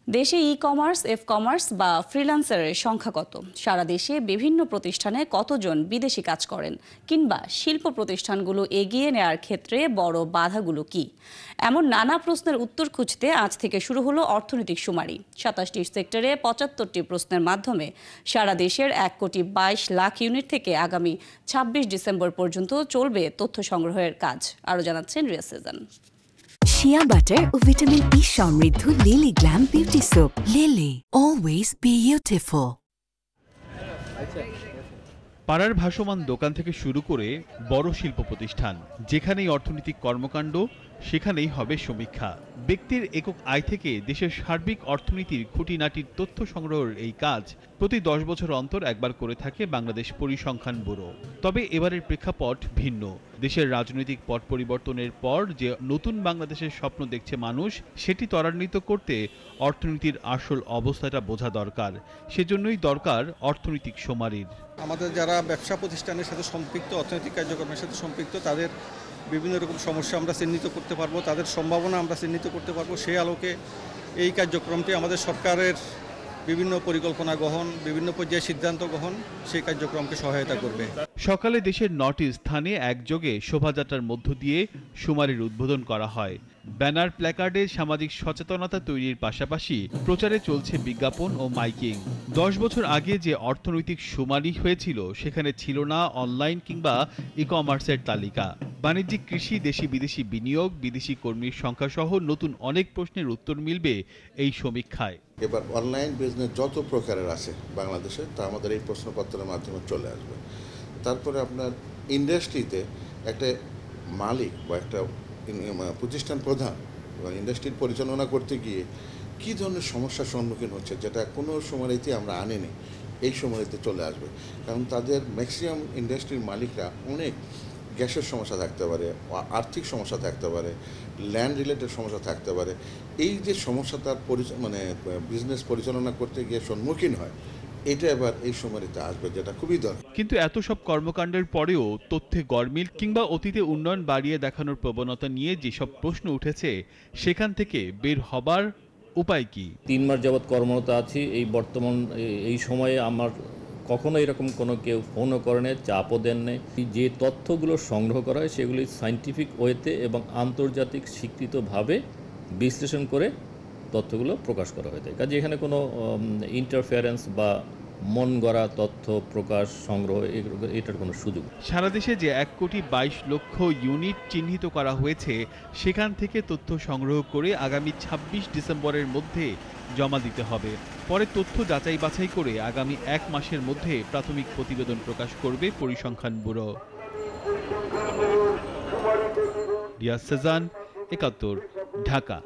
দেশে e-commerce, F-commerce বা ফ্রিল্যান্সারের সংখ্যা কত? সারা দেশে বিভিন্ন প্রতিষ্ঠানে কতজন বিদেশি কাজ করেন? কিংবা শিল্প প্রতিষ্ঠানগুলো এগিয়ে নেওয়ার ক্ষেত্রে বড় বাধাগুলো কি? এমন নানা প্রশ্নের উত্তর খুঁজতে আজ থেকে শুরু হলো অর্থনৈতিক শুমারি। ২৭টি সেক্টরে ৭৫টি প্রশ্নের মাধ্যমে সারা দেশের ১,২২,০০,০০০ ইউনিট থেকে আগামী ২৬ ডিসেম্বর পর্যন্ত চলবে তথ্য সংগ্রহের কাজ। আরও জানাচ্ছেন রিয়া সেজান। শিয়া বাটার ও ভিটামিন ই সমৃদ্ধ lily glam beauty soap. Lily, always beautiful. পাড়ার ভাসমান দোকান থেকে শুরু করে বড় শিল্প প্রতিষ্ঠান, যেখানেই অর্থনৈতিক কর্মকাণ্ড সেখানেই হবে সমীক্ষা। ব্যক্তির একক আয় থেকে দেশের সার্বিক অর্থনীতির খুঁটিনাটির তথ্য সংগ্রহের এই কাজ প্রতি ১০ বছর অন্তর একবার করে থাকে বাংলাদেশ পরিসংখ্যান ব্যুরো। তবে এবারের প্রেক্ষাপট ভিন্ন। দেশের রাজনৈতিক পট পরিবর্তনের পর যে নতুন বাংলাদেশের স্বপ্ন দেখছে মানুষ, সেটি ত্বরান্বিত করতে অর্থনীতির আসল অবস্থাটা বোঝা দরকার। সেজন্যই দরকার অর্থনৈতিক শুমারির। আমাদের যারা ব্যবসা প্রতিষ্ঠানের সাথে সম্পৃক্ত, অর্থনৈতিক কার্যক্রমের সাথে সম্পৃক্ত, তাদের বিভিন্ন রকম সমস্যা আমরা চিহ্নিত করতে পারবো, তাদের সম্ভাবনা আমরা চিহ্নিত করতে পারবো। সেই আলোকে এই কার্যক্রমটি আমাদের সরকারের বিভিন্ন পরিকল্পনা গ্রহণ, বিভিন্ন পর্যায়ে সিদ্ধান্ত গ্রহণ সেই কার্যক্রমকে সহায়তা করবে। সকালে দেশের ৯টি স্থানে একযোগে শোভাযাত্রার মধ্য দিয়ে শুমারির উদ্বোধন করা হয়। ব্যানার, প্ল্যাকার্ডে সামাজিক সচেতনতা তৈরির পাশাপাশি প্রচারে চলছে বিজ্ঞাপন ও মাইকিং। ১০ বছর আগে যে অর্থনৈতিক শুমারি হয়েছিল, সেখানে ছিল না অনলাইন কিংবা ই-কমার্সের তালিকা। বাণিজ্যিক, কৃষি, দেশি বিদেশি বিনিয়োগ, বিদেশি কর্মীর সংখ্যা সহ নতুন অনেক প্রশ্নের উত্তর মিলবে এই সমীক্ষায়। এবার অনলাইন বিজনেস যত প্রকারের আছে বাংলাদেশে, তা আমাদের এই প্রশ্নপত্রের মাধ্যমে চলে আসবে। তারপরে আপনার ইন্ডাস্ট্রিতে একটা মালিক বা একটা প্রতিষ্ঠান প্রধান ইন্ডাস্ট্রির পরিচালনা করতে গিয়ে কী ধরনের সমস্যার সম্মুখীন হচ্ছে, যেটা কোনো সময়তে আমরা আনিনি, এই সময়তে চলে আসবে। কারণ তাদের ম্যাক্সিমাম ইন্ডাস্ট্রির মালিকরা অনেক গ্যাসের সমস্যা থাকতে পারে, আর্থিক সমস্যা থাকতে পারে, ল্যান্ড রিলেটেড সমস্যা থাকতে পারে। এই যে সমস্যা তার বিজনেস পরিচালনা করতে গিয়ে সম্মুখীন হয়, এটা এবার এই সময়তে আসবে, যেটা খুবই দরকার। কিন্তু এত সব কর্মকাণ্ডের পরেও তথ্যে গরমিল কিংবা অতীতে উন্নয়ন বাড়িয়ে দেখানোর প্রবণতা নিয়ে যেসব প্রশ্ন উঠেছে, সেখান থেকে বের হবার উপায় কি? ৩ মাস যাবৎ কর্মরত আছি। এই বর্তমান এই সময়ে আমার কখনো এরকম কোনো কেউ ফোনও করেনি, চাপও দেন নেই। যে তথ্যগুলো সংগ্রহ করা হয় সেগুলি সায়েন্টিফিক ওয়েতে এবং আন্তর্জাতিক স্বীকৃতভাবে বিশ্লেষণ করে তথ্যগুলো প্রকাশ করা হয়ে থাকে। কাজে এখানে কোনো ইন্টারফেয়ারেন্স বা মন গড়া তথ্য প্রকাশ সংগ্রহ এটার কোনো সুযোগ। সারা দেশে যে ১,২২,০০,০০০ ইউনিট চিহ্নিত করা হয়েছে, সেখান থেকে তথ্য সংগ্রহ করে আগামী ২৬ ডিসেম্বরের মধ্যে জমা দিতে হবে। পরে তথ্য যাচাই বাছাই করে আগামী ১ মাসের মধ্যে প্রাথমিক প্রতিবেদন প্রকাশ করবে পরিসংখ্যান ব্যুরো। রিয়া সেজান, ৭১, ঢাকা।